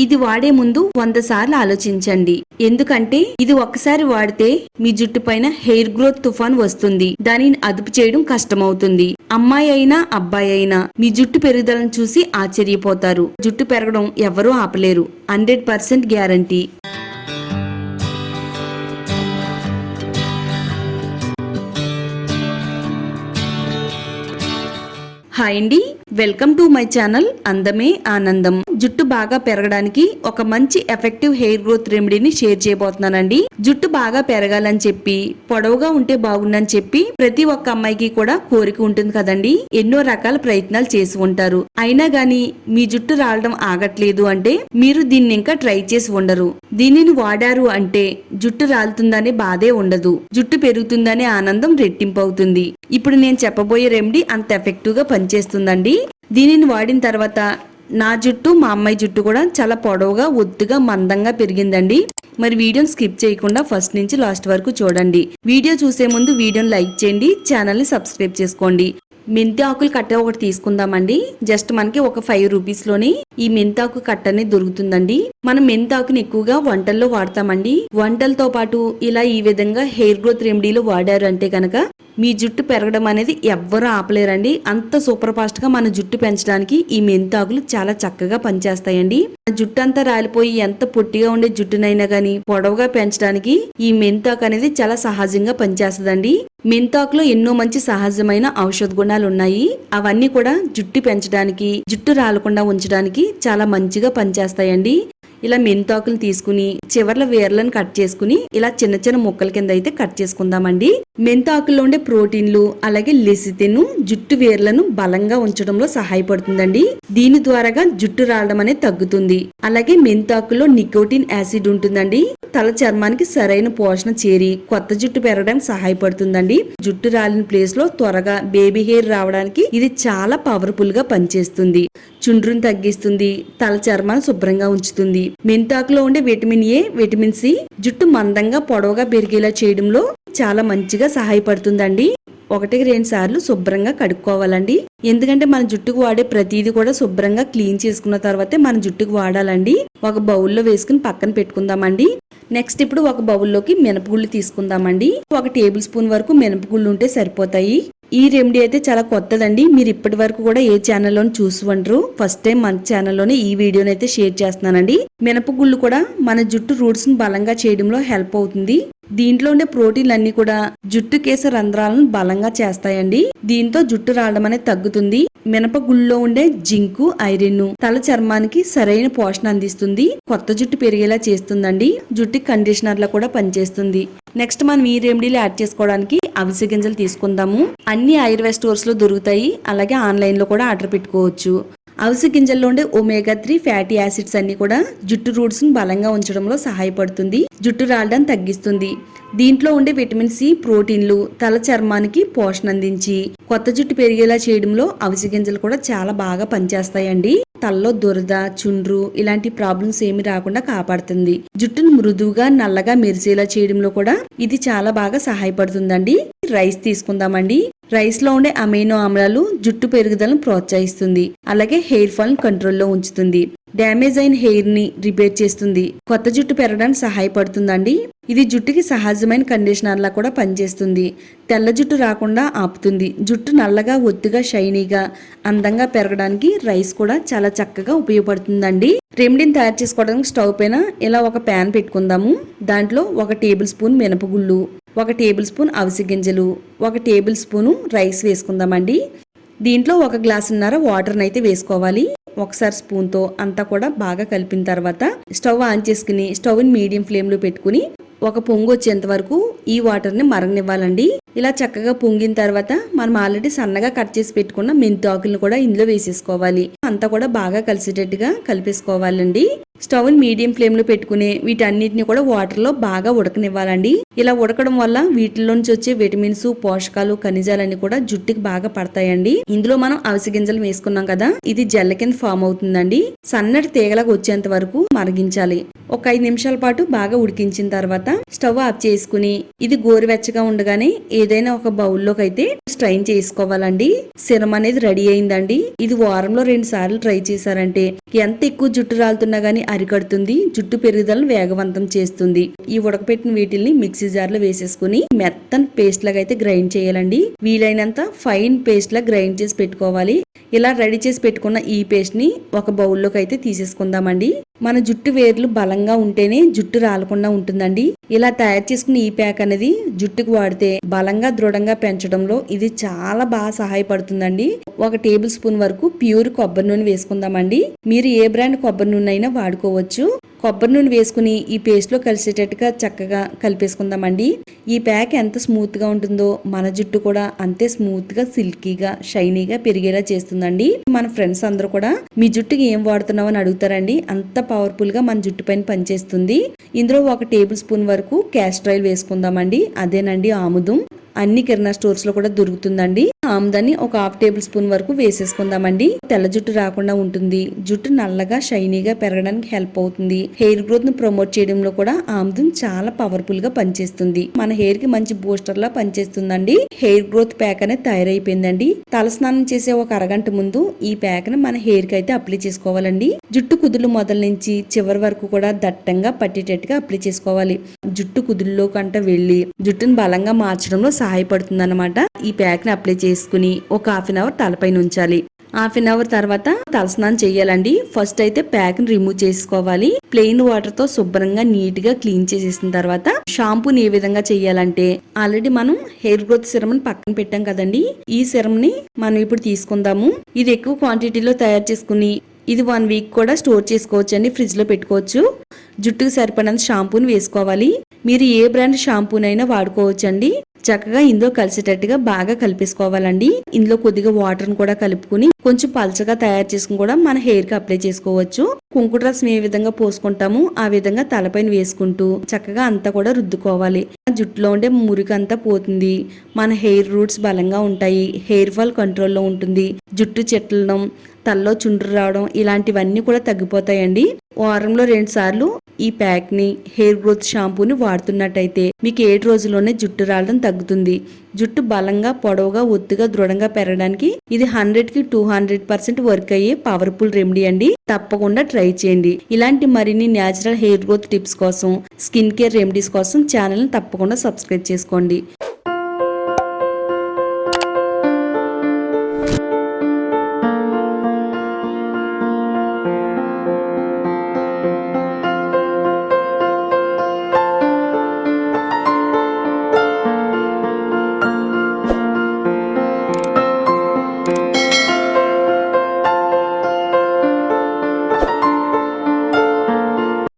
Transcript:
ఇది వాడే ముందు 100 సార్లు ఆలోచించండి. ఎందుకంటే ఇది ఒక్కసారి వాడితే మీ జుట్టు పైన హెయిర్ గ్రోత్ తుఫాన్ వస్తుంది. దానిని అదుపు చేయడం కష్టమవుతుంది. అమ్మాయి అయినా అబ్బాయి అయినా మీ జుట్టు పెరుగుదలను చూసి ఆశ్చర్యపోతారు. జుట్టు పెరగడం ఎవరూ ఆపలేరు. 100% గ్యారంటీ. హాయ్ అండి, వెల్కమ్ టు మై ఛానల్ అందమే ఆనందం. జుట్టు బాగా పెరగడానికి ఒక మంచి ఎఫెక్టివ్ హెయిర్ గ్రోత్ రెమెడీని షేర్ చేయబోతున్నానండి. జుట్టు బాగా పెరగాలని చెప్పి, పొడవుగా ఉంటే బాగుండని చెప్పి ప్రతి ఒక్క అమ్మాయికి కూడా కోరిక ఉంటుంది కదండి. ఎన్నో రకాల ప్రయత్నాలు చేసి ఉంటారు. అయినా గానీ మీ జుట్టు రాలడం ఆగట్లేదు అంటే మీరు దీన్ని ఇంకా ట్రై చేసి ఉండరు. దీనిని వాడారు అంటే జుట్టు రాలుతుందనే బాధే ఉండదు. జుట్టు పెరుగుతుందనే ఆనందం రెట్టింపు అవుతుంది. ఇప్పుడు నేను చెప్పబోయే రెమెడీ అంత ఎఫెక్టివ్ గా పనిచేస్తుందండి. దీనిని వాడిన తర్వాత నా జుట్టు, మా అమ్మాయి జుట్టు కూడా చాలా పొడవుగా, ఒత్తుగా, మందంగా పెరిగిందండి. మరి వీడియోని స్కిప్ చేయకుండా ఫస్ట్ నుంచి లాస్ట్ వరకు చూడండి. వీడియో చూసే ముందు వీడియోని లైక్ చేయండి, ఛానల్ని సబ్స్క్రైబ్ చేసుకోండి. మెంతి ఆకులు కట్ట ఒకటి తీసుకుందామండి. జస్ట్ మనకి ఒక 5 రూపీస్ లోని ఈ మెంతాకు కట్ట అనేది దొరుకుతుందండి. మనం మెంతాకుని ఎక్కువగా వంటల్లో వాడతామండి. వంటలతో పాటు ఇలా ఈ విధంగా హెయిర్ గ్రోత్ రెమెడీలు వాడారు అంటే కనుక మీ జుట్టు పెరగడం అనేది ఎవ్వరూ ఆపలేరండి. అంత సూపర్ ఫాస్ట్ గా మన జుట్టు పెంచడానికి ఈ మెంతాకులు చాలా చక్కగా పనిచేస్తాయండి. జుట్టు అంతా రాలిపోయి ఎంత పొట్టిగా ఉండే జుట్టునైనా గానీ పొడవుగా పెంచడానికి ఈ మెంతాకు అనేది చాలా సహజంగా పనిచేస్తుందండి. మెంతాకులో ఎన్నో మంచి సహజమైన ఔషధ గుణాలు ఉన్నాయి. అవన్నీ కూడా జుట్టు పెంచడానికి, జుట్టు రాలకుండా ఉంచడానికి చాలా మంచిగా పనిచేస్తాయండి. ఇలా మెంతాకులు తీసుకుని చివర్ల వేర్లను కట్ చేసుకుని ఇలా చిన్న చిన్న ముక్కల కింద అయితే కట్ చేసుకుందామండి. మెంతాకుల్లో ఉండే ప్రోటీన్లు అలాగే లెసిథిన్ జుట్టు వేర్లను బలంగా ఉంచడంలో సహాయపడుతుందండి. దీని ద్వారాగా జుట్టు రాలడం అనేది తగ్గుతుంది. అలాగే మెంతాకుల్లో నికోటిన్ యాసిడ్ ఉంటుందండి. తల చర్మానికి సరైన పోషణ చేరి కొత్త జుట్టు పెరగడానికి సహాయపడుతుందండి. జుట్టు రాలిన ప్లేస్ లో త్వరగా బేబీ హెయిర్ రావడానికి ఇది చాలా పవర్ఫుల్ గా పనిచేస్తుంది. చుండ్రుని తగ్గిస్తుంది, తల చర్మాన్ని శుభ్రంగా ఉంచుతుంది. మెంతాకులో ఉండే విటమిన్ ఏ, విటమిన్ సి జుట్టు మందంగా పొడవుగా పెరిగేలా చేయడంలో చాలా మంచిగా సహాయపడుతుందండి. 1-2 సార్లు శుభ్రంగా కడుక్కోవాలండి. ఎందుకంటే మన జుట్టుకు వాడే ప్రతిదీ కూడా శుభ్రంగా క్లీన్ చేసుకున్న తర్వాతే మన జుట్టుకు వాడాలండి. ఒక బౌల్లో వేసుకుని పక్కన పెట్టుకుందామండి. నెక్స్ట్ ఇప్పుడు ఒక బౌల్లోకి మినపగుళ్ళు తీసుకుందామండి. 1 టేబుల్ స్పూన్ వరకు మినపగుళ్ళు ఉంటే సరిపోతాయి. ఈ రెమెడీ అయితే చాలా కొత్తదండి. మీరు ఇప్పటి వరకు కూడా ఏ ఛానల్లోని చూసి ఉండరు. ఫస్ట్ టైం మన ఛానల్లోనే ఈ వీడియోని అయితే షేర్ చేస్తున్నానండి. మినపగుళ్ళు కూడా మన జుట్టు రూట్స్ ని బలంగా చేయడంలో హెల్ప్ అవుతుంది. దీంట్లో ఉండే ప్రోటీన్లు అన్ని కూడా జుట్టు కేశ రంధ్రాలను బలంగా చేస్తాయండి. దీంతో జుట్టు రావడం అనేది తగ్గుతుంది. మినపగుళ్ళలో ఉండే జింకు, ఐరన్ తల చర్మానికి సరైన పోషణ అందిస్తుంది. కొత్త జుట్టు పెరిగేలా చేస్తుందండి. జుట్టు కండిషనర్ లా కూడా పనిచేస్తుంది. నెక్స్ట్ మనం ఈ రెమెడీలు యాడ్ చేసుకోవడానికి అవిసె గింజలు తీసుకుందాము. అన్ని ఆయుర్వేద స్టోర్స్ లో దొరుకుతాయి. అలాగే ఆన్లైన్ లో కూడా ఆర్డర్ పెట్టుకోవచ్చు. అవిసె గింజల్లో ఉండే ఒమేగా 3 ఫ్యాటీ యాసిడ్స్ అన్ని కూడా జుట్టు రూట్స్ ను బలంగా ఉంచడంలో సహాయపడుతుంది. జుట్టు రాలడం తగ్గిస్తుంది. దీంట్లో ఉండే విటమిన్ సి, ప్రోటీన్లు తల చర్మానికి పోషణ అందించి కొత్త జుట్టు పెరిగేలా చేయడంలో అవిసె గింజలు కూడా చాలా బాగా పనిచేస్తాయండి. తలలో దురద, చుండ్రు ఇలాంటి ప్రాబ్లమ్స్ ఏమి రాకుండా కాపాడుతుంది. జుట్టును మృదువుగా, నల్లగా మెరిసేలా చేయడంలో కూడా ఇది చాలా బాగా సహాయపడుతుందండి. రైస్ తీసుకుందామండి. రైస్ లో ఉండే అమైనో ఆమ్లాలు జుట్టు పెరుగుదలను ప్రోత్సహిస్తుంది. అలాగే హెయిర్ ఫాల్ కంట్రోల్లో ఉంచుతుంది. డ్యామేజ్ అయిన హెయిర్ ని రిపేర్ చేస్తుంది. కొత్త జుట్టు పెరగడానికి సహాయపడుతుందండి. ఇది జుట్టుకి సహజమైన కండిషనర్ లా కూడా పనిచేస్తుంది. తెల్ల జుట్టు రాకుండా ఆపుతుంది. జుట్టు నల్లగా, ఒత్తుగా, షైనీగా, అందంగా పెరగడానికి రైస్ కూడా చాలా చక్కగా ఉపయోగపడుతుందండి. రెమెడీని తయారు చేసుకోవడానికి స్టవ్ పైన ఇలా ఒక ప్యాన్ పెట్టుకుందాము. దాంట్లో 1 టేబుల్ స్పూన్ మినపగుళ్ళు, 1 టేబుల్ స్పూన్ అవిసె గింజలు, 1 టేబుల్ స్పూన్ రైస్ వేసుకుందామండి. దీంట్లో 1 గ్లాసున్నర వాటర్ని అయితే వేసుకోవాలి. ఒకసారి స్పూన్ తో అంతా కూడా బాగా కలిపిన తర్వాత స్టవ్ ఆన్ చేసుకుని స్టవ్ ని మీడియం ఫ్లేమ్ లో పెట్టుకుని ఒక పొంగు వచ్చేంత వరకు ఈ వాటర్ ని మరగనివ్వాలండి. ఇలా చక్కగా పొంగిన తర్వాత మనం ఆల్రెడీ సన్నగా కట్ చేసి పెట్టుకున్న మెంతి ఆకులను కూడా ఇందులో వేసేసుకోవాలి. అంతా కూడా బాగా కలిసేటట్టుగా కలిపేసుకోవాలండి. స్టవ్ ని మీడియం ఫ్లేమ్ లో పెట్టుకుని వీటన్నిటిని కూడా వాటర్ లో బాగా ఉడకనివ్వాలండి. ఇలా ఉడకడం వల్ల వీటిలోంచి వచ్చే విటమిన్స్, పోషకాలు, ఖనిజాలన్నీ కూడా జుట్టుకి బాగా పడతాయండి. ఇందులో మనం అవిసె గింజలు వేసుకున్నాం కదా, ఇది జెల్ల కింద ఫామ్ అవుతుందండి. సన్నటి తీగలాగా వచ్చేంత వరకు మరిగించాలి. ఒక 5 నిమిషాల పాటు బాగా ఉడికించిన తర్వాత స్టవ్ ఆఫ్ చేసుకుని ఇది గోరువెచ్చగా ఉండగానే ఏదైనా ఒక బౌల్లోకి అయితే స్ట్రైన్ చేసుకోవాలండి. సిరం అనేది రెడీ అయిందండి. ఇది వారంలో 2 సార్లు ట్రై చేశారంటే ఎంత ఎక్కువ జుట్టు రాలుతున్నా గానీ అరికడుతుంది, జుట్టు పెరుగుదలను వేగవంతం చేస్తుంది. ఈ ఉడకపెట్టిన వీటిల్ని మిక్సీ జార్ లో వేసేసుకుని మెత్తని పేస్ట్ లాగా అయితే గ్రైండ్ చేయాలండి. వీలైనంత ఫైన్ పేస్ట్ లా గ్రైండ్ చేసి పెట్టుకోవాలి. ఇలా రెడీ చేసి పెట్టుకున్న ఈ పేస్ట్ ని ఒక బౌల్లోకి అయితే తీసేసుకుందామండి. మన జుట్టు వేర్లు బలంగా ఉంటేనే జుట్టు రాలకుండా ఉంటుందండి. ఇలా తయారు చేసుకున్న ఈ ప్యాక్ అనేది జుట్టుకు వాడితే బలంగా దృఢంగా పెంచడంలో ఇది చాలా బాగా సహాయపడుతుందండి. 1 టేబుల్ స్పూన్ వరకు ప్యూర్ కొబ్బరి నూనె వేసుకుందామండి. మీరు ఏ బ్రాండ్ కొబ్బరి నూనె అయినా వాడుకోవచ్చు. కొబ్బరి నూనె వేసుకుని ఈ పేస్ట్ లో కలిసేటట్టుగా చక్కగా కలిపేసుకుందామండి. ఈ ప్యాక్ ఎంత స్మూత్ గా ఉంటుందో మన జుట్టు కూడా అంతే స్మూత్ గా, సిల్కీగా, షైనీగా పెరిగేలా చేస్తుందండి. మన ఫ్రెండ్స్ అందరూ కూడా మీ జుట్టుకి ఏం వాడుతున్నావు అని అడుగుతారండి. అంత పవర్ఫుల్ గా మన జుట్టు పైన పనిచేస్తుంది. ఇందులో 1 టేబుల్ స్పూన్ వరకు క్యాస్టర్ ఆయిల్ వేసుకుందామండి. అదేనండి ఆముదం. అన్ని కిరాణా స్టోర్స్ లో కూడా దొరుకుతుందండి. ఆముదాన్ని ఒక 1/2 టేబుల్ స్పూన్ వరకు వేసేసుకుందామండి. తెల్ల జుట్టు రాకుండా ఉంటుంది. జుట్టు నల్లగా షైనీగా పెరగడానికి హెల్ప్ అవుతుంది. హెయిర్ గ్రోత్ ను ప్రమోట్ చేయడంలో కూడా ఆముదం చాలా పవర్ఫుల్ గా పనిచేస్తుంది. మన హెయిర్ కి మంచి బూస్టర్ లా పనిచేస్తుందండి. హెయిర్ గ్రోత్ ప్యాక్ అనేది తయారైపోయిందండి. తలస్నానం చేసే ఒక అరగంట ముందు ఈ ప్యాక్ ని మన హెయిర్ కి అయితే అప్లై చేసుకోవాలండి. జుట్టు కుదులు మొదల నుంచి చివరి వరకు కూడా దట్టంగా పట్టేటట్టుగా అప్లై చేసుకోవాలి. జుట్టు కుదుల్లో కంట వెళ్లి జుట్టును బలంగా మార్చడంలో సహాయపడుతుంది అన్నమాట. ఈ ప్యాక్ ని అప్లై చేసుకుని ఒక 1/2 అవర్ తలపైన ఉంచాలి. 1/2 అవర్ తర్వాత తలస్నానం చేయాలండి. ఫస్ట్ అయితే ప్యాక్ ని రిమూవ్ చేసుకోవాలి. ప్లెయిన్ వాటర్ తో శుభ్రంగా నీట్ గా క్లీన్ చేసేసిన తర్వాత షాంపూని ఏ విధంగా చేయాలంటే ఆల్రెడీ మనం హెయిర్ గ్రోత్ సిరం ని పక్కన పెట్టాం కదండి. ఈ సిరం ని మనం ఇప్పుడు తీసుకుందాము. ఇది ఎక్కువ క్వాంటిటీలో తయారు చేసుకుని ఇది 1 వీక్ కూడా స్టోర్ చేసుకోవచ్చు అండి. ఫ్రిడ్జ్ లో పెట్టుకోవచ్చు. జుట్టుకు సరిపడినంత షాంపూని వేసుకోవాలి. మీరు ఏ బ్రాండ్ షాంపూనైనా వాడుకోవచ్చు అండి. చక్కగా ఇందులో కలిసేటట్టుగా బాగా కలిపేసుకోవాలండి. ఇందులో కొద్దిగా వాటర్ కూడా కలుపుకుని కొంచెం పల్చగా తయారు చేసుకుని కూడా మన హెయిర్ కి అప్లై చేసుకోవచ్చు. కుంకుడు రసం ఏ విధంగా పోసుకుంటామో ఆ విధంగా తలపైన వేసుకుంటూ చక్కగా అంతా కూడా రుద్దుకోవాలి. జుట్టులో ఉండే మురికి అంతా పోతుంది. మన హెయిర్ రూట్స్ బలంగా ఉంటాయి. హెయిర్ ఫాల్ కంట్రోల్లో ఉంటుంది. జుట్టు చెట్లడం, తల్లో చుండ్రు రావడం ఇలాంటివన్నీ కూడా తగ్గిపోతాయండి. వారంలో 2 సార్లు ఈ ప్యాక్ ని హెయిర్ గ్రోత్ షాంపూని వాడుతున్నట్టయితే మీకు 7 రోజుల్లోనే జుట్టు రావడం తగ్గుతుంది. జుట్టు బలంగా, పొడవుగా, ఒత్తుగా, దృఢంగా పెరగడానికి ఇది 100కి 200% వర్క్ అయ్యే పవర్ఫుల్ రెమెడీ అండి. తప్పకుండా ట్రై చేయండి. ఇలాంటి మరిన్ని న్యాచురల్ హెయిర్ గ్రోత్ టిప్స్ కోసం, స్కిన్ కేర్ రెమెడీస్ కోసం ఛానల్ ని తప్పకుండా సబ్స్క్రైబ్ చేసుకోండి.